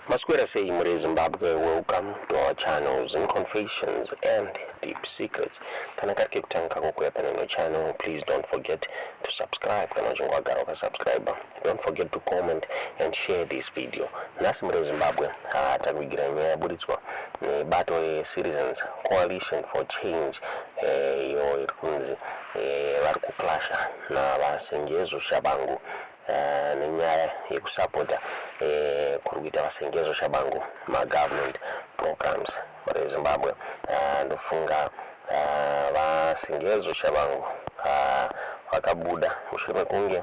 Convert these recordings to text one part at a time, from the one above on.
Masquera say Mure Zimbabwe, welcome to our channels and confessions and deep secrets. Kanakake kutanka kukuepa na channel, please don't forget to subscribe. Kana subscriber. Don't forget to comment and share this video. Nasi Mure Zimbabwe atagwigiranya buritswa battle citizens coalition for change yo irikunzi vari kuklasha na Sengezo Tshabangu nenyaya yekusapota kurikuita Sengezo Tshabangu government programs muri Zimbabwe. Ndofunga Sengezo Tshabangu vakabuda mushure mekunge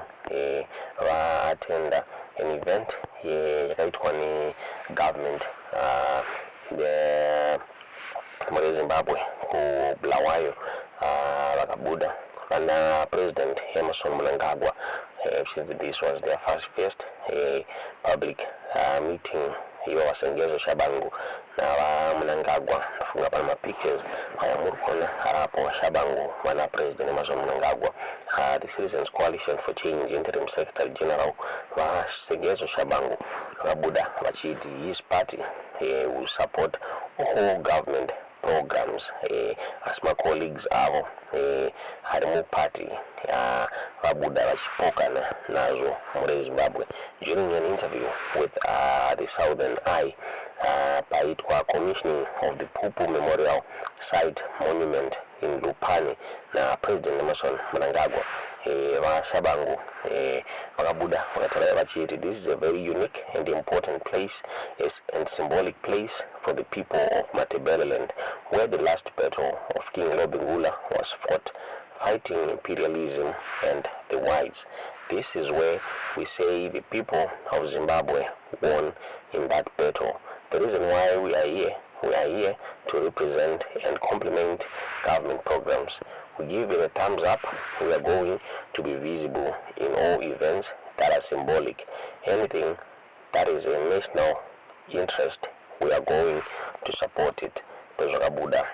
vaatenda an event yakaitwa ni government muri Zimbabwe ku Bulawayo. Vakabuda and President Emerson Mnangagwa, this was their first public meeting. Hiyo Sengezo Tshabangu na Mnangagwa funga pana pictures ayamurukona hapo Tshabangu wana President Emerson Mnangagwa. The Citizens Coalition for Change Interim Secretary General wa Sengezo Tshabangu Rabuda wachiti his party will support all government programs as my colleagues avo harimu party Rabuda vachipokana nazo muri Zimbabwe. During an interview with the Southern Eye paitwa commissioning of the Pupu Memorial Site Monument in Lupani na President Emerson Mnangagwa Tshabangu Rabuda wakatolea vachiti, this is a very unique and important place and symbolic place for the people of Matebeleland, where the last battle of King Lobengula was fought, fighting imperialism and the whites. This is where we say the people of Zimbabwe won in that battle. The reason why we are here to represent and complement government programs. We give it a thumbs up. We are going to be visible in all events that are symbolic. Anything that is a national interest, we are going to support it. Rabuda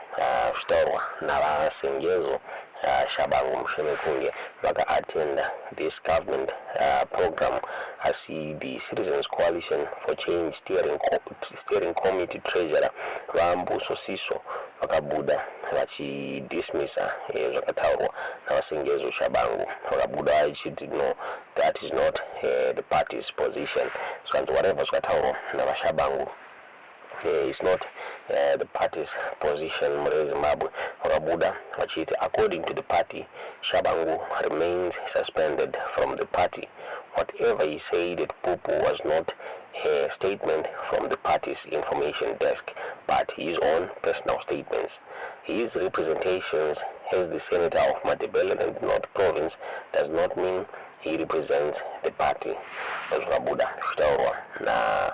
Shtorwa na Sengezo Tshabangu Mshemekunge vaka attend this government program as the Citizens Coalition for Change steering committee treasurer Vambuso Siso vakabuda vachi dismissa zvakataurwa na Sengezo Tshabangu. Vakabuda vachiti no, that is not the party's position. So whatever zvakataurwa na Tshabangu it's not the party's position muri Zimbabwe. Rabuda vachiti according to the party, Tshabangu remains suspended from the party. Whatever he said at Pupu was not a statement from the party's information desk, but his own personal statements. His representations as the senator of Matebeleland North Province does not mean he represents the party. Rabuda Shtorwa na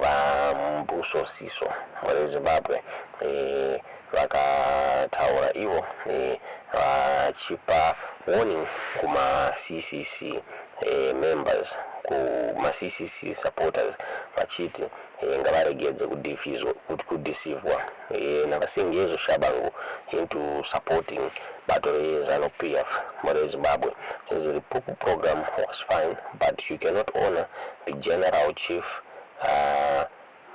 Vambuso Siso muri Zimbabwe vakataura ivo vachipa warning kuma CCC members, kuma CCC supporters vachiti ngavaregedze kudeceivwa na Sengezo Tshabangu into supporting battle Zanu-PF muri Zimbabwe. The Pupu program was fine, but you cannot honor the General Chief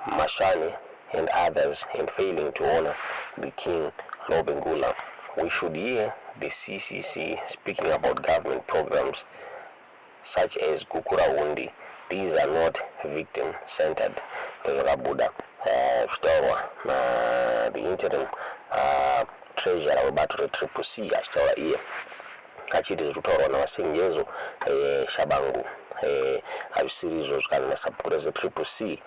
Mashani and others in failing to honor the King Lobengula. We should hear the CCC speaking about government programs such as Kukura Wundi. These are not victim-centered. Rabuda Shtorwa the interim treasurer wa battle CCC ashtaura iye kachiti zvitorwa na Sengezo Tshabangu azvisirizo kana support za CCC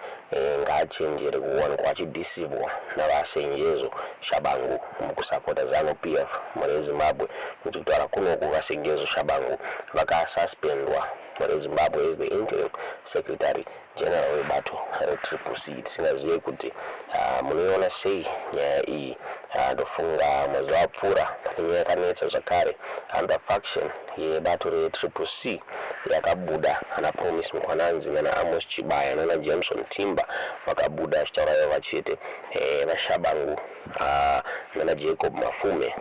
ngachenjere kuona kwachidisivwa na Sengezo Tshabangu mukusapota Zanu-PF muri Zimbabwe. Kutaura kuno ku Sengezo Tshabangu vakasuspendwa muri Zimbabwe as the interim secretary general webattle CCC. Tisingazive kuti munoiona sei nyaya iyi. Ndofunga mwezi wapfuura pane yakanetsa zvakare under faction yebattle CCC yakabuda ana Promise Mukwananzi nana Amos Chibaya nana Jameson Timba vakabuda vachitaura vachiti vaShabangu nana Jacob Mafume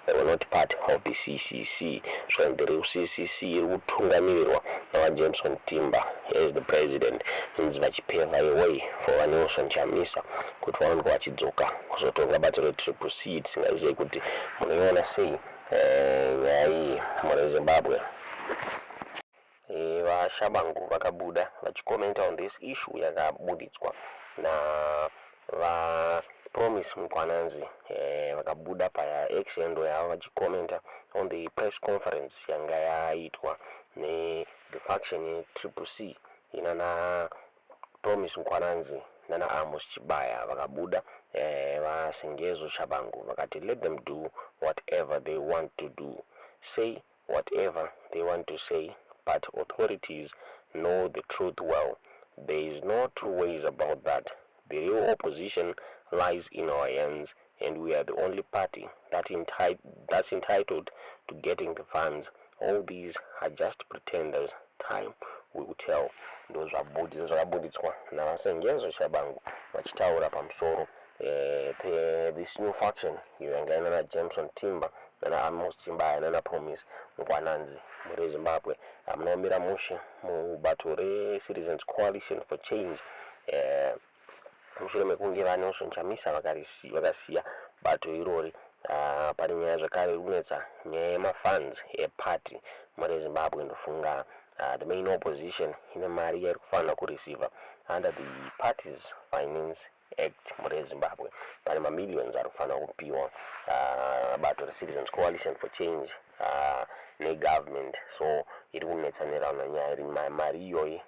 they were not part of the CCC. So the CCC iri kutungamirirwa na Jameson Timba as the president means vachipeva away for Nelson Chamisa kuti vanenge vachidzoka kuzotonga bato reCCC. Tisingazive kuti munoiona sei nyaya iyi muri Zimbabwe. VaShabangu vakabuda vachikomenta on this issue yakabudidzwa na Promise Mkwananzi vakabuda pa-X endo yavo vachikomenta on the press conference yanga yaitwa the faction yeCCC inana Promise Mkwananzi nana Amos Chibaya vakabuda vaSengezo Tshabangu vakati let them do whatever they want to do, say whatever they want to say, but authorities know the truth well. There is no two ways about that. The real opposition lies in our hands, and we are the only party that's entitled to getting the funds. All these are just pretenders. Time will tell. Those are Buddhist na Sengezo Tshabangu vachitaura pamusoro this new faction yoyangana na Jameson Timber na Amos Chibaya na Promise Mkwananzi muri Zimbabwe munomira mushe mubato re-Citizens Coalition for Change mushure mekunge vaNelson Chamisa vakasiya bato irori pane nyaya zvakare runetsa nyaya yemafunds eparty muri Zimbabwe. Ndofunga the main opposition ine mari yairi kufanira kureceiva under the Parties Finance Act muri Zimbabwe. Pane mamillions ari kufanira kupiwa bato re-Citizens Coalition for Change negovernment. So iri kunetsanira nyaya iri mari iyoyi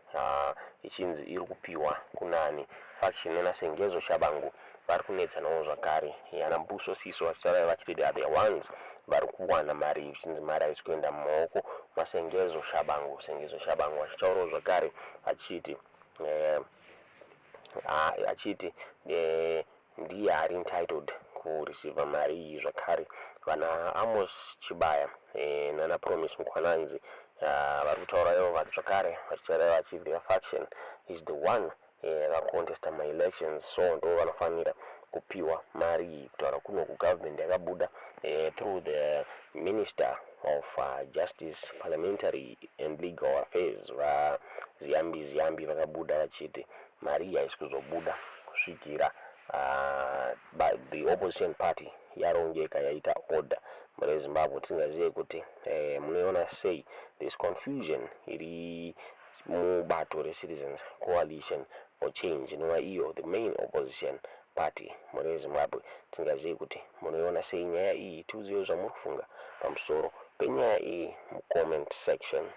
ichinzi iri kupiwa kunani faction yana Sengezo Tshabangu vari kunetsanawo zvakare yana Mbuso Siso vachitaura vachiti they are the ones vari kuwana mari ichinzi mari haisi kuenda mumaoko maSengezo Tshabangu. Sengezo Tshabangu achitaurawo zvakare achiti ndiye ari entitled kureceiva mari iyi zvakare. Vana Amos Chibaya nana Promise Mkwananzi vari kutaura ivo vati zvakare vachitaura vachiti their faction is the one vakontesta ma-elections, so ndo vanofanira kupiwa mari kutaura kuno kugovernment yakabuda through the Minister of Justice, Parliamentary and Legal Affairs Ziyambi vakabuda vachiti mari haisi kuzobuda kusvikira the opposition party yarongeka yaita order muri Zimbabwe. Tisingazive kuti munoiona sei this confusion iri mubato re-Citizens Coalition for Change inova iyo the main opposition party muri Zimbabwe. Tisingazive kuti munoiona sei nyaya iyi. Tiuzive zvamuri kufunga pamusoro penyaya iyi mu comment section.